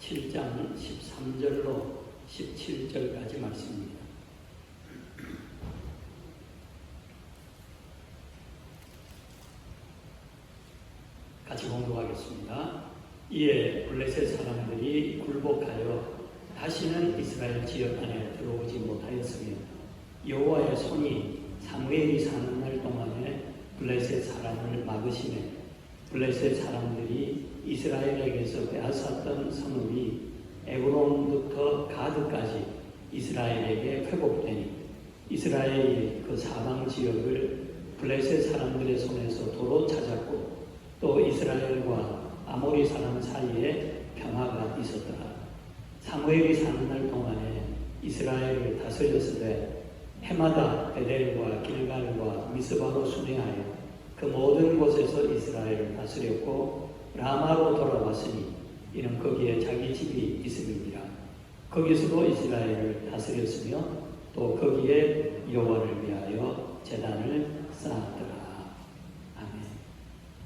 7장 13절로 17절까지 말씀입니다. 같이 공독하겠습니다. 이에 블레셋 사람들이 굴복하여 다시는 이스라엘 지역 안에 들어오지 못하였으며 여호와의 손이 사무엘이 사는 날 동안에 블레셋 사람을 막으시매 블레셋 사람들이 이스라엘에게서 빼앗았던 성읍이 에브론부터 가드까지 이스라엘에게 회복되니 이스라엘이 그 사방 지역을 블레셋 사람들의 손에서 도로 찾았고 또 이스라엘과 아모리 사람 사이에 평화가 있었더라. 사무엘이 사는 날 동안에 이스라엘을 다스렸으되 해마다 베델과 길갈과 미스바로 순회하여 그 모든 곳에서 이스라엘을 다스렸고 라마로 돌아왔으니 이는 거기에 자기 집이 있음이니라. 거기서도 이스라엘을 다스렸으며 또 거기에 여호와를 위하여 제단을 쌓았더라. 아멘.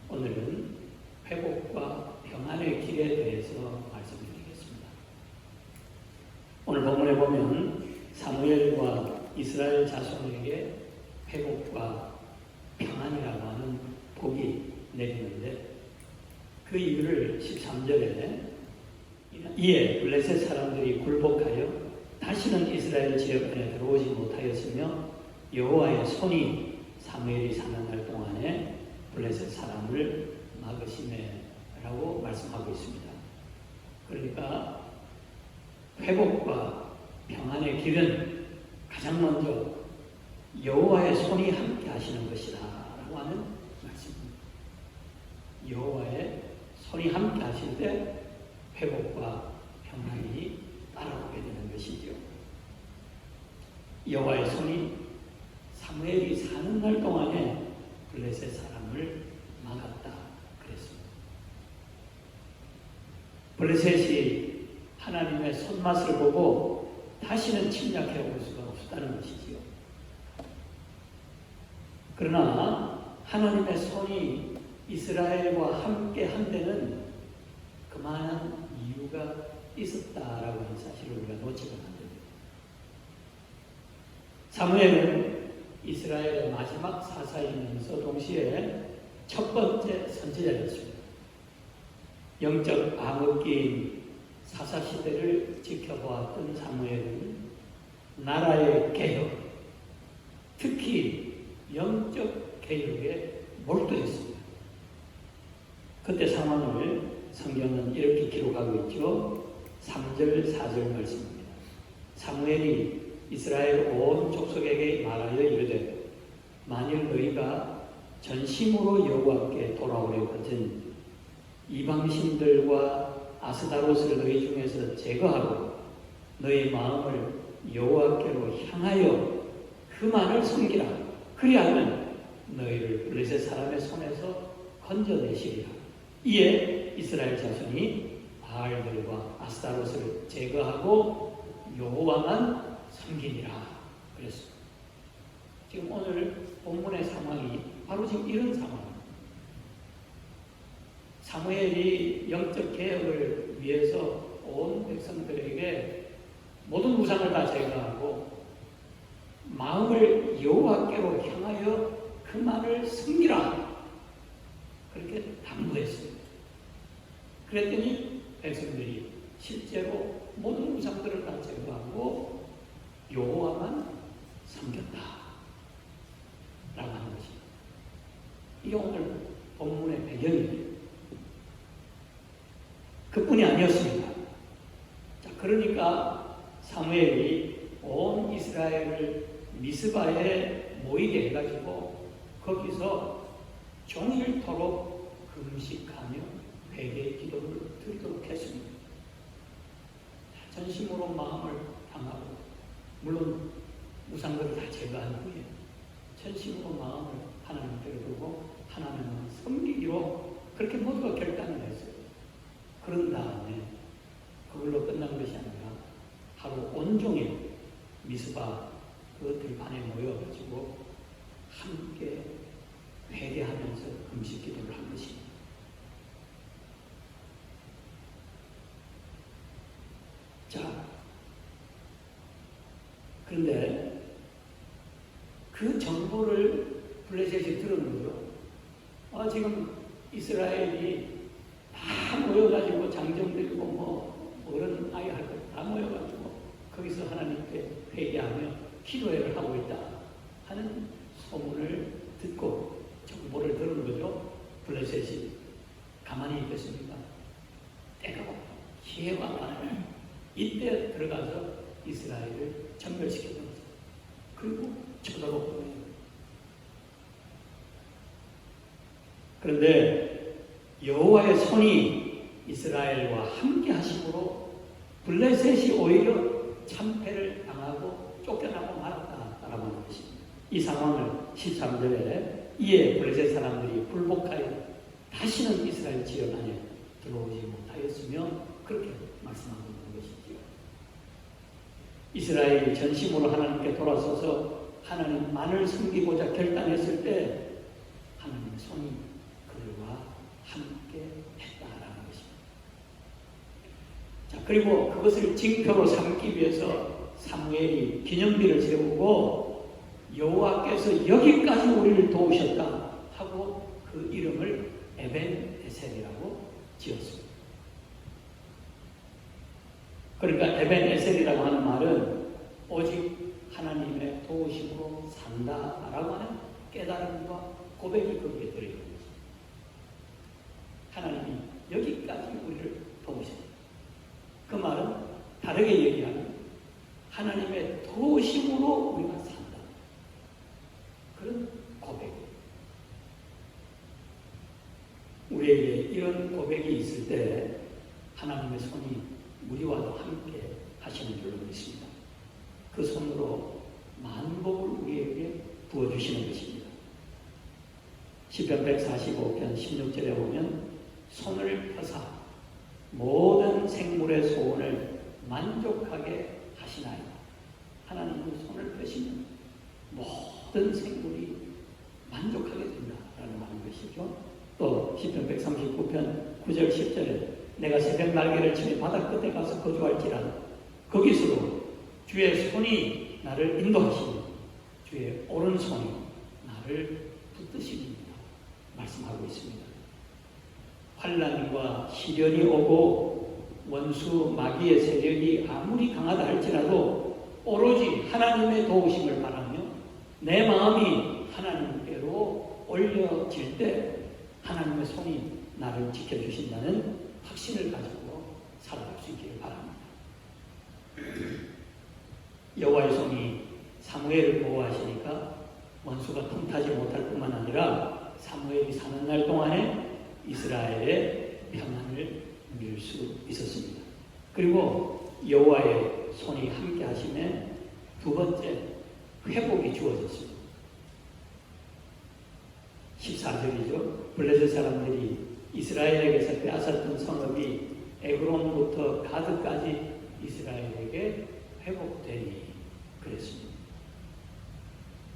오늘은 회복과 평안의 길에 대해서 말씀드리겠습니다. 오늘 본문에 보면 사무엘과 이스라엘 자손에게 회복과 평안이라고 하는 복이 내리는데 그 이유를 13절에 이에 블레셋 사람들이 굴복하여 다시는 이스라엘 지역 안에 들어오지 못하였으며 여호와의 손이 사무엘이 사는 날 동안에 블레셋 사람을 막으시매라고 말씀하고 있습니다. 그러니까 회복과 평안의 길은 가장 먼저 여호와의 손이 함께 하시는 것이다 라고 하는 말씀입니다. 여호와의 손이 함께 하실 때 회복과 평안이 따라오게 되는 것이죠. 여호와의 손이 사무엘이 사는 날 동안에 블레셋 사람을 막았다 그랬습니다. 블레셋이 하나님의 손맛을 보고 다시는 침략해 올 수가 없다는 것이지요. 그러나 하나님의 손이 이스라엘과 함께 한 데는 그만한 이유가 있었다라고 하는 사실을 우리가 놓치면 안 됩니다. 사무엘은 이스라엘의 마지막 사사이면서 동시에 첫 번째 선지자였습니다. 영적 암흑기인 사사시대를 지켜보았던 사무엘은 나라의 개혁, 특히 영적 개혁에 몰두했습니다. 그때 상황을 성경은 이렇게 기록하고 있죠. 3절, 4절 말씀입니다. 사무엘이 이스라엘 온 족속에게 말하여 이르되 만일 너희가 전심으로 여호와께 돌아오려거든 이방신들과 아스다롯을 너희 중에서 제거하고 너희 마음을 여호와께로 향하여 그만을 섬기라. 그리하면 너희를 블레셋 사람의 손에서 건져내시리라. 이에 이스라엘 자손이 바알들과 아스다롯을 제거하고 여호와만 섬기니라 그랬습니다. 지금 오늘 본문의 상황이 바로 지금 이런 상황입니다. 사무엘이 영적 개혁을 위해서 온 백성들에게 모든 우상을 다 제거하고 마음을 여호와께로 향하여 그만을 섬기라 그렇게 당부했습니다. 그랬더니 백성들이 실제로 모든 우상들을 다 제거하고 여호와만 섬겼다 라고 하는 것입니다. 이게 오늘 본문의 배경입니다. 그뿐이 아니었습니다. 자, 그러니까 사무엘이 온 이스라엘을 미스바에 모이게 해가지고 거기서 종일토록 금식하며 회개 기도를 드리도록 했습니다. 전심으로 마음을 당하고 물론 우상들을 다 제거한 후에 전심으로 마음을 하나님께로 두고 하나님을 섬기기로 그렇게 모두가 결단을 했어요. 그런 다음에 그걸로 끝난 것이 아니라 하루 온종일 미스바 그 들판에 모여가지고 함께 회개하면서 금식 기도를 한 것입니다. 자, 그런데 그 정보를 블레셋이 들은 거죠. 지금 이스라엘이 다 모여가지고 장정 들고 뭐 어른 아이 할 것 다 모여가지고 거기서 하나님께 회개하며 기도회를 하고 있다 하는 소문을 듣고 정보를 들은 거죠. 블레셋이 가만히 있겠습니까? 때가 왔다. 기회가 왔다. 이때 들어가서 이스라엘을 전멸시켰던 거죠. 그리고 쳐다보고 보내요. 그런데 여호와의 손이 이스라엘과 함께 하심으로 블레셋이 오히려 참패를 당하고 쫓겨나고 말았다라고 하는 것입니다. 이 상황을 13절에 이에 블레셋 사람들이 불복하여 다시는 이스라엘 지역 안에 들어오지 못하였으며 그렇게 말씀하고 있는 것이지요. 이스라엘이 전심으로 하나님께 돌아서서 하나님만을 섬기고자 결단했을 때 하나님의 손이 그들과 함께 했다라는 것입니다. 자, 그리고 그것을 징표로 삼기 위해서 사무엘이 기념비를 세우고 여호와께서 여기까지 우리를 도우셨다 하고 그 이름을 에벤에셀이라고 지었습니다. 그러니까 에벤에셀이라고 하는 말은 오직 하나님의 도우심으로 산다라고 하는 깨달음과 고백이 거기에 들어있는 것입니다. 하나님이 여기까지 우리를 도우셨다. 그 말은 다르게 얘기하면 하나님의 도우심으로 우리가 산다. 그런 고백이에요. 우리에게 이런 고백이 있을 때 하나님의 손이 우리와도 함께 하시는 줄로 믿습니다. 그 손으로 만복을 우리에게 부어주시는 것입니다. 시편 145편 16절에 보면 손을 펴사 모든 생물의 소원을 만족하게 하시나이다. 하나님은 손을 펴시면 모든 생물이 만족하게 된다라는 것이죠. 또 시편 139편 9절 10절에 내가 새벽 날개를 치며 바다 끝에 가서 거주할지라도 거기서도 주의 손이 나를 인도하시며 주의 오른손이 나를 붙드십니다. 말씀하고 있습니다. 환난과 시련이 오고 원수 마귀의 세력이 아무리 강하다 할지라도 오로지 하나님의 도우심을 바라며 내 마음이 하나님께로 올려질 때 하나님의 손이 나를 지켜주신다는 확신을 가지고 살아갈 수 있기를 바랍니다. 여호와의 손이 사무엘을 보호하시니까 원수가 틈타지 못할 뿐만 아니라 사무엘이 사는 날 동안에 이스라엘의 평안을 누릴 수 있었습니다. 그리고 여호와의 손이 함께 하심에 두 번째 회복이 주어졌습니다. 14절이죠. 블레셋 사람들이 이스라엘에게서 빼앗았던 성읍이 에그론부터 가드까지 이스라엘에게 회복되니 그랬습니다.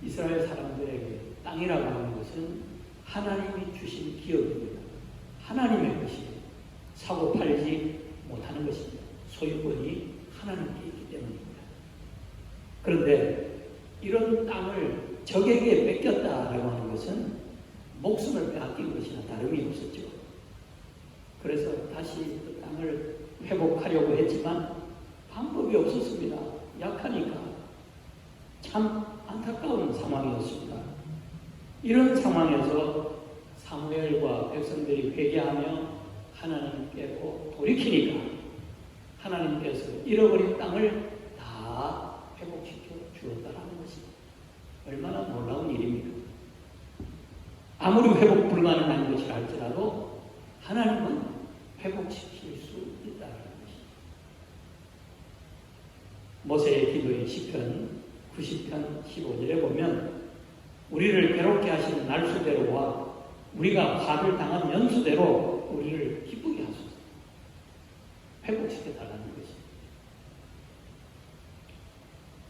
이스라엘 사람들에게 땅이라고 하는 것은 하나님이 주신 기업입니다. 하나님의 것이 사고 팔지 못하는 것입니다. 소유권이 하나님께 있기 때문입니다. 그런데 이런 땅을 적에게 뺏겼다라고 하는 것은 목숨을 빼앗긴 것이나 다름이 없었죠. 그래서 다시 그 땅을 회복하려고 했지만 방법이 없었습니다. 약하니까. 참 안타까운 상황이었습니다. 이런 상황에서 사무엘과 백성들이 회개하며 하나님께로 돌이키니까 하나님께서 잃어버린 땅을 다 회복시켜 주었다라는 것입니다. 얼마나 놀라운 일입니까? 아무리 회복 불가능한 것이라 할지라도 하나님은 회복시킬 수 있다는 것입니다. 모세의 기도의 시편 90편 15절에 보면 우리를 괴롭게 하시는 날수대로와 우리가 화를 당한 연수대로 우리를 기쁘게 하소서. 회복시켜달라는 것입니다.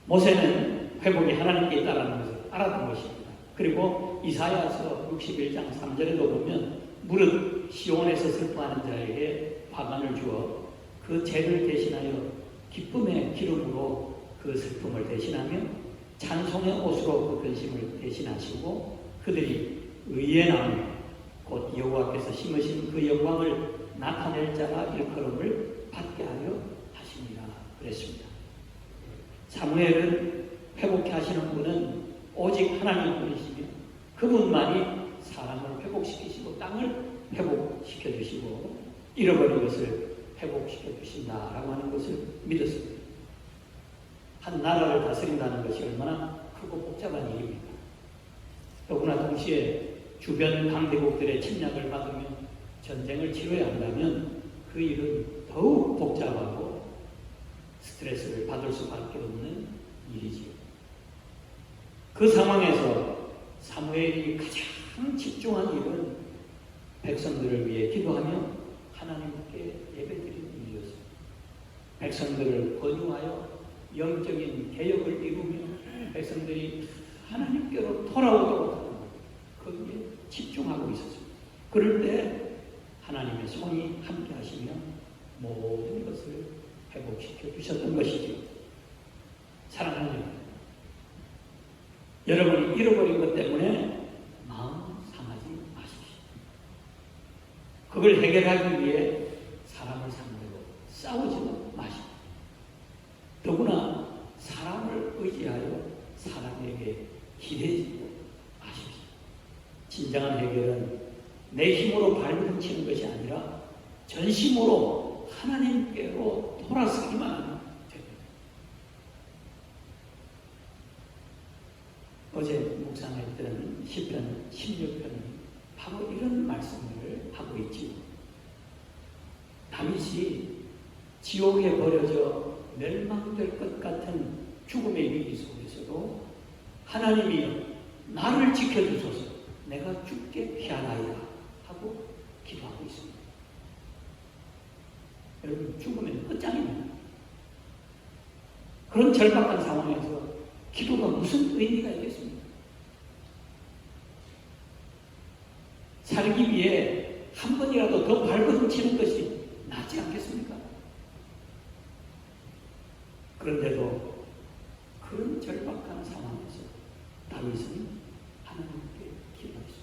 모세는 회복이 하나님께 있다는 것을 알았던 것입니다. 그리고 이사야서 61장 3절에도 보면 무릇 시온에서 슬퍼하는 자에게 화관을 주어 그 죄를 대신하여 기쁨의 기름으로 그 슬픔을 대신하며 찬송의 옷으로 그 근심을 대신하시고 그들이 의의 나무 곧 여호와께서 심으신 그 영광을 나타낼 자가 일컬음을 받게 하려 하십니다. 그랬습니다. 사무엘은 회복케 하시는 분은 오직 하나님 분이시며 그분만이 사람을 회복시키시고 땅을 회복시켜 주시고 잃어버린 것을 회복시켜 주신다라고 하는 것을 믿었습니다. 한 나라를 다스린다는 것이 얼마나 크고 복잡한 일입니까? 더구나 동시에 주변 강대국들의 침략을 받으며 전쟁을 치러야 한다면 그 일은 더욱 복잡하고 스트레스를 받을 수밖에 없는 일이지요. 그 상황에서 사무엘이 가장 집중한 일은 백성들을 위해 기도하며 하나님께 예배드리는 일이었습니다. 백성들을 권유하여 영적인 개혁을 이루며 백성들이 하나님께로 돌아오도록 하는 거기에 집중하고 있었습니다. 그럴 때 하나님의 손이 함께 하시며 모든 것을 회복시켜 주셨던 것이죠. 사랑하는 여러분, 여러분이 잃어버린 것 때문에 마음 상하지 마십시오. 그걸 해결하기 위해 사람을 상대로 싸우지도 마십시오. 더구나 사람을 의지하여 사람에게 기대지도 마십시오. 진정한 해결은 내 힘으로 발붙이는 것이 아니라 전심으로 하나님께로 돌아서기만 하면 됩니다. 어제 묵상했던 시편 16편은 바로 이런 말씀을 하고 있지요. 다윗이 지옥에 버려져 멸망될 것 같은 죽음의 위기 속에서도 하나님이 나를 지켜주소서 내가 죽게 피하나이다 하고 기도하고 있습니다. 여러분, 죽으면 끝장입니다. 그런 절박한 상황에서 기도가 무슨 의미가 있겠습니까? 살기 위해 한 번이라도 더 발버둥치는 것이 낫지 않겠습니까? 그런데도 그런 절박한 상황에서 다윗은 하나님께 기도했습니다.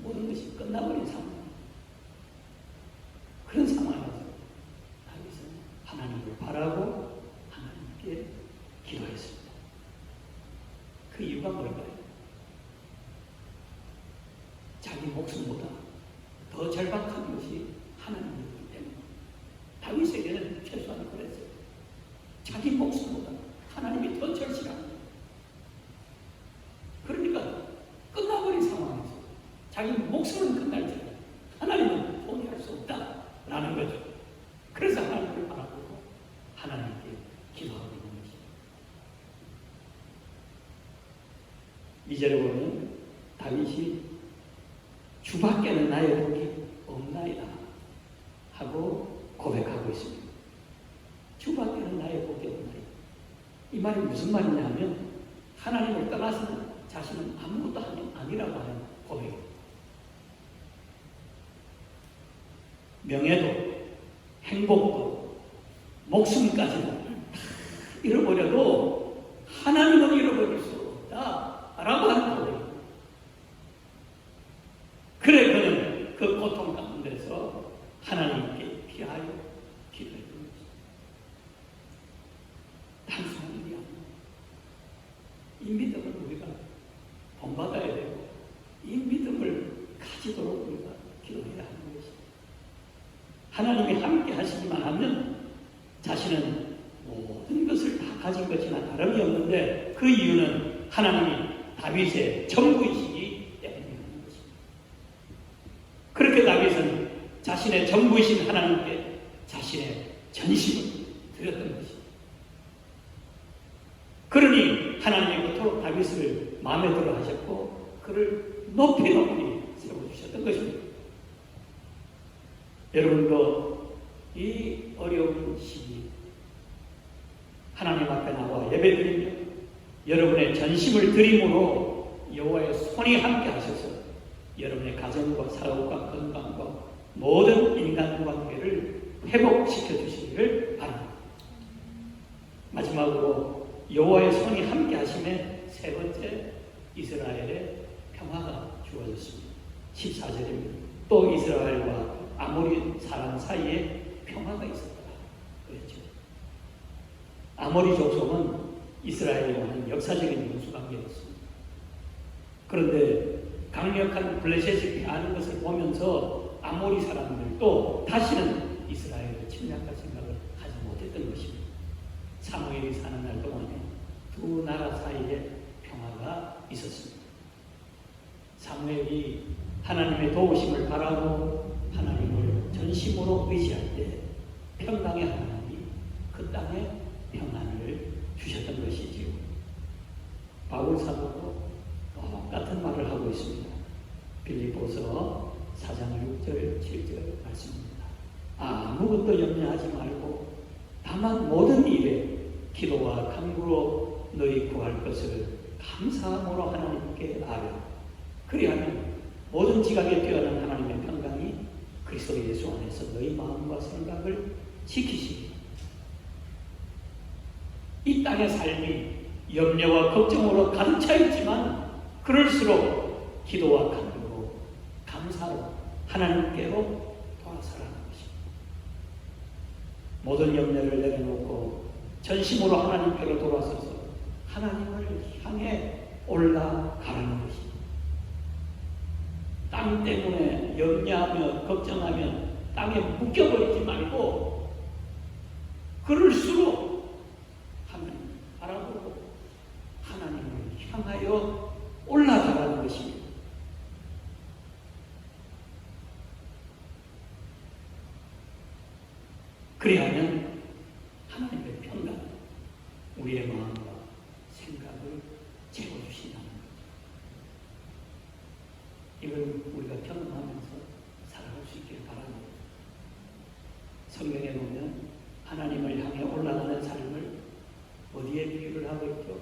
모든 것이 끝나버린 상황. 그런 상황에서 다윗은 하나님을 바라고 하나님께 기도했습니다. 그 이유가 뭘까요? 자기 목숨보다 더 절박한 것이 하나님이기 때문에 다윗에게는 최소한 그랬어요. 자기 목숨보다 하나님이 더 절실합니다. 그러니까 끝나버린 상황에서 자기 목숨은 끝날지라도 하나님은 포기할 수 없다라는 거죠. 그래서 하나님을 바라보고 하나님께 기도하고 있는 것입니다. 2절에 보면 다윗이 주밖에는 나의 복이 없나이다 하고 고백하고 있습니다. 주밖에는 나의 복이 없나이다. 이 말이 무슨 말이냐 하면 하나님을 떠나서는 자신은 아무것도 아니라고 하는 고백입니다. 명예도 행복도 목숨까지도 다 잃어버려도 하나님은 잃어버릴 수 없다라고 하는 고백입니다. 그래 그는 그 고통 가운데서 하나님께 피하여 기도했던 것입니다. 단순한 일이 아닙니다. 이 믿음을 우리가 본받아야 되고 이 믿음을 가지도록 우리가 기도해야 하는 것입니다. 하나님이 함께 하시기만 하면 자신은 모든 것을 다 가진 것이나 다름이 없는데 그 이유는 하나님이 다윗의 전부이시기 때문입니다. 그렇게 다윗은 자신의 전부이신 하나님께 자신의 전심을 드렸던 것입니다. 그러니 하나님이 그토록 다윗을 마음에 들어 하셨고 그를 높이 세워주셨던 것입니다. 여러분도 이 어려운 시기 하나님 앞에 나와 예배드리며 여러분의 전심을 드림으로 여호와의 손이 함께 하셔서 여러분의 가정과 사업과 건강과 모든 인간관계를 회복시켜 주시기를 바랍니다. 마지막으로 여호와의 손이 함께 하심에 세 번째 이스라엘의 평화가 주어졌습니다. 14절입니다. 또 이스라엘과 아모리 사람 사이에 평화가 있었다. 그랬죠. 아모리 족속은 이스라엘과는 역사적인 원수관계였습니다. 그런데 강력한 블레셋이 대하는 것을 보면서 아모리 사람들도 다시는 이스라엘을 침략할 생각을 하지 못했던 것입니다. 사무엘이 사는 날 동안에 두 나라 사이에 평화가 있었습니다. 사무엘이 하나님의 도우심을 바라고 하나님을 전심으로 의지할 때 평강의 하나님이 그 땅에 평안을 주셨던 것이지요. 바울 사도도 똑같은 말을 하고 있습니다. 빌립보서 4장 6절 7절 말씀입니다. 아무것도 염려하지 말고 다만 모든 일에 기도와 간구로 너희 구할 것을 감사함으로 하나님께 아뢰어 그리하면 모든 지각에 뛰어난 하나님의 평강이 그리스도 예수 안에서 너희 마음과 생각을 지키시기. 이 땅의 삶이 염려와 걱정으로 가득 차 있지만 그럴수록 기도와 간구로 감사로 하나님께로 돌아서라는 것입니다. 모든 염려를 내려놓고 전심으로 하나님께로 돌아서서 하나님을 향해 올라가라는 것입니다. 땅 때문에 염려하며 걱정하며 땅에 묶여버리지 말고 그럴수록 하나님 바라보고 하나님을 향하여 올라가라는 것입니다. 그리하면 하나님의 평강, 우리의 마음과 생각을 채워주신다는 거죠. 이걸 우리가 경험하면서 살아갈 수 있기를 바랍니다. 성경에 보면 하나님을 향해 올라가는 삶을 어디에 비유를 하고 있죠?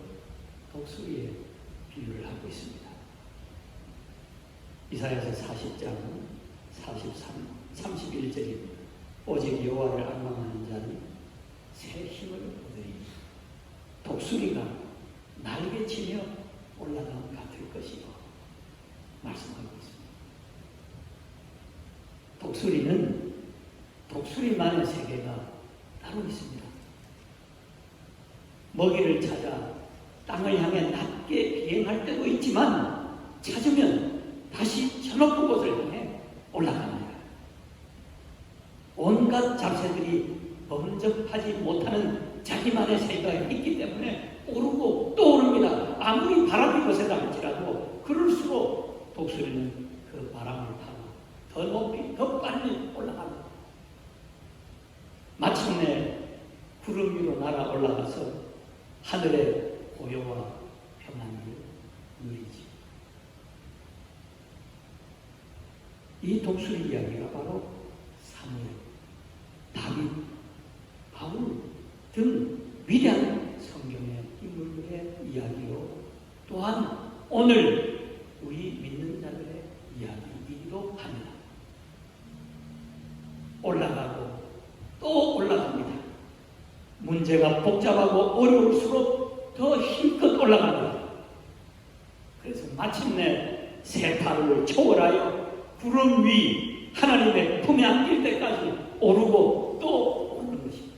독수리에 비유를 하고 있습니다. 이사야서 40장 31절입니다. 오직 여호와를 앙망하는 자는 새 힘을 얻으리. 독수리가 날개치며 올라감 같을 것이요 말씀하고 있습니다. 독수리는 독수리만의 세계가 따로 있습니다. 먹이를 찾아 땅을 향해 낮게 비행할 때도 있지만 찾으면 다시 저 높은 곳을 향해 올라갑니다. 온갖 잡새들이 범접하지 못하는 자기만의 세계가 있기 때문에 오르고 또 오릅니다. 아무리 바람이 거세다 할지라도 그럴수록 독수리는 그 바람을 타고 더 높이 더 빨리 올라갑니다. 마침내 구름 위로 날아 올라가서 하늘의 고요와 평안을 누리지. 이 독수리 이야기가 바로 사무엘, 다윗, 바울 등 위대한 성경의 인물들의 이야기요. 또한 오늘 우리 믿는 자들의 이야기이기도 합니다. 올라가고 또 올라갑니다. 문제가 복잡하고 어려울수록 더 힘껏 올라갑니다. 그래서 마침내 세파를 초월하여 구름 위 하나님의 품에 안길 때까지 오르고 또 오르는 것입니다.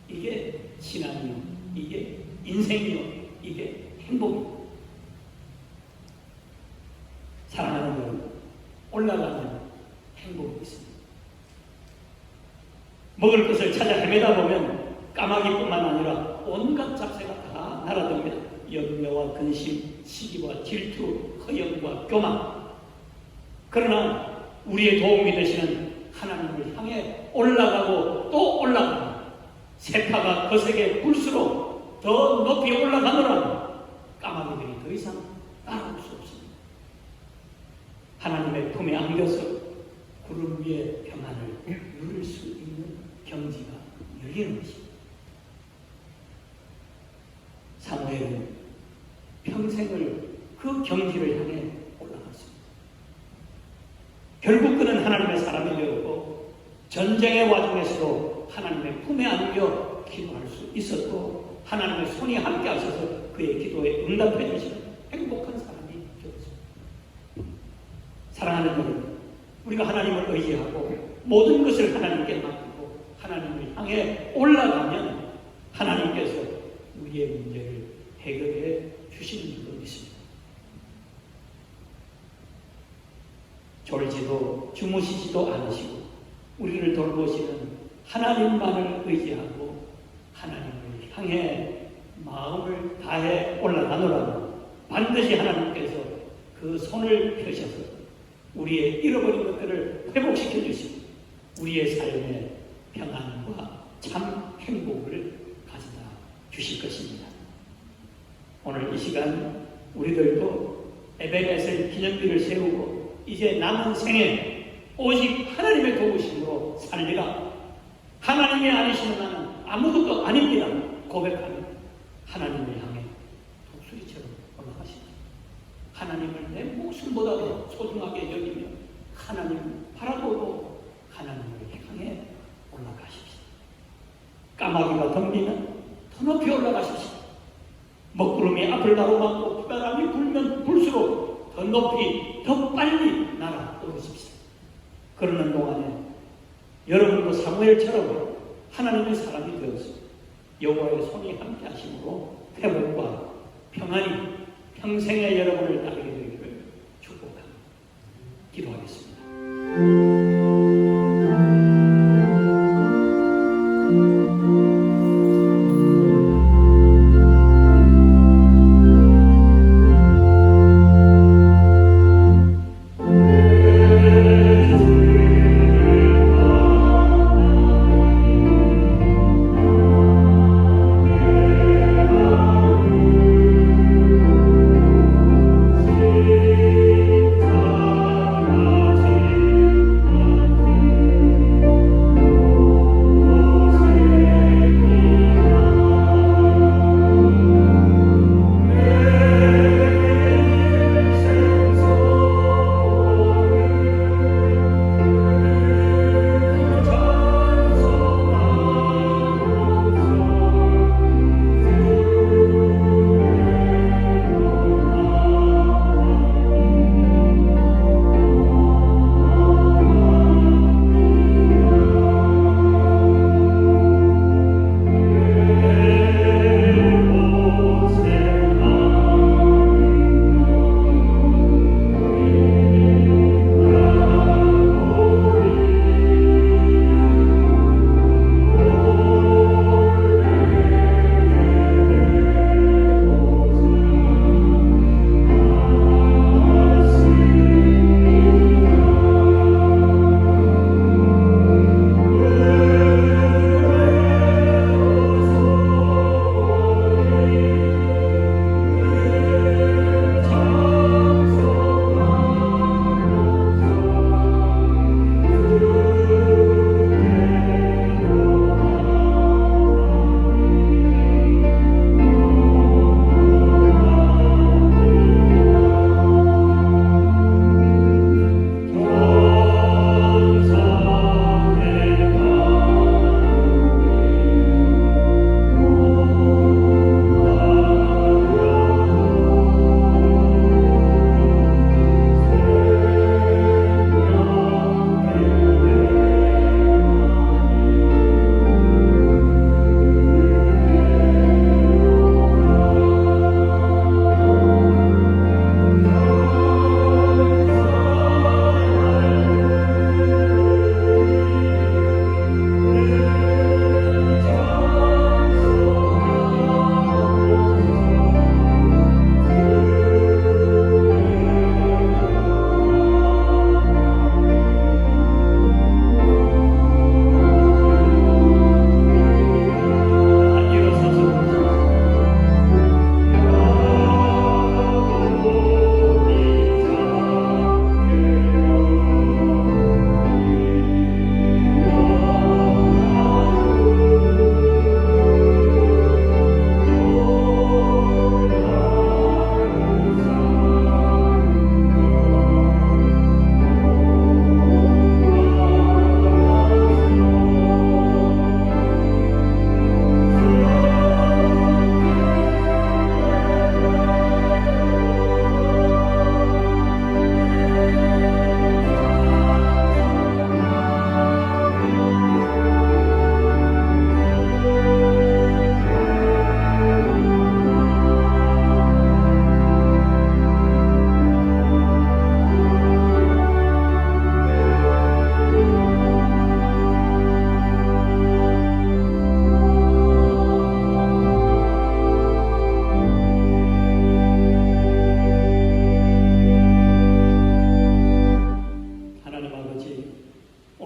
이게 신앙이요, 이게 인생이요, 이게 행복이요. 사랑하는 여러분, 올라가면 행복이 있습니다. 먹을 것을 찾아 헤매다 보면 까마귀뿐만 아니라 온갖 잡새가 다 날아듭니다. 염려와 근심, 시기와 질투, 허영과 교만. 그러나 우리의 도움이 되시는 하나님을 향해 올라가고 또 올라갑니다. 세파가 거세게 불수록 더 높이 올라가노라. 까마귀들이 더 이상 따라올 수 없습니다. 하나님의 품에 안겨서 구름 위의 평안을 누릴 수 있는 경지가 열리는 것입니다. 사무엘은 평생을 그 경지를 향해 올라갔습니다. 결국 그는 하나님의 사람이 되었고 전쟁의 와중에서도 하나님의 품에 안겨 기도할 수 있었고 하나님의 손이 함께 하셔서 그의 기도에 응답해 주시는 행복한 사람이 되었습니다. 사랑하는 여러분, 우리가 하나님을 의지하고 모든 것을 하나님께 맡기고 하나님을 향해 올라가면 하나님께서 우리의 문제를 해결해 주시는 줄로 믿습니다. 졸지도 주무시지도 않으시고 우리를 돌보시는 하나님만을 의지하고 하나님을 향해 마음을 다해 올라가노라면 반드시 하나님께서 그 손을 펴셔서 우리의 잃어버린 것들을 회복시켜 주시고 우리의 삶에 평안과 참 행복을 가져다 주실 것입니다. 오늘 이 시간 우리들도 에베네셀 기념비를 세우고 이제 남은 생에 오직 하나님의 도우심으로 살리라. 하나님이 아니시는 나는 아무것도 아닙니다. 고백하는 하나님을 향해 독수리처럼 올라가시다. 하나님을 내 목숨보다도 소중하게 여기며 하나님을 바라보고 하나님을 향해 올라가십시오. 까마귀가 덤비면 더 높이 올라가십시오. 먹구름이 앞을 가로막고 비바람이 불면 불수록 더 높이 더 빨리 날아오르십시오. 그러는 동안에 여러분도 사무엘처럼 하나님의 사람이 되어서 여호와의 손이 함께 하심으로 회복과 평안이 평생에 여러분을 따르게 되기를 축복합니다. 기도하겠습니다.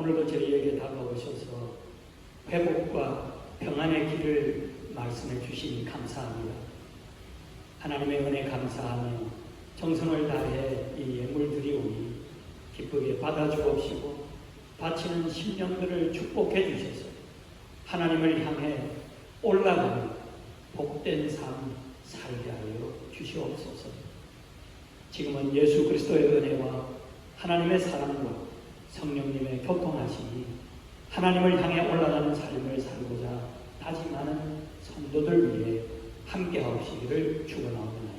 오늘도 저희에게 다가오셔서 회복과 평안의 길을 말씀해 주시니 감사합니다. 하나님의 은혜 감사하며 정성을 다해 이 예물 드리오니 기쁘게 받아주옵시고 바치는 심령들을 축복해 주셔서 하나님을 향해 올라가는 복된 삶 살게 하여 주시옵소서. 지금은 예수 그리스도의 은혜와 하나님의 사랑과 성령님의 교통하심이 하나님을 향해 올라가는 삶을 살고자 다짐하는 성도들 위해 함께 하시기를 축원하옵나이다.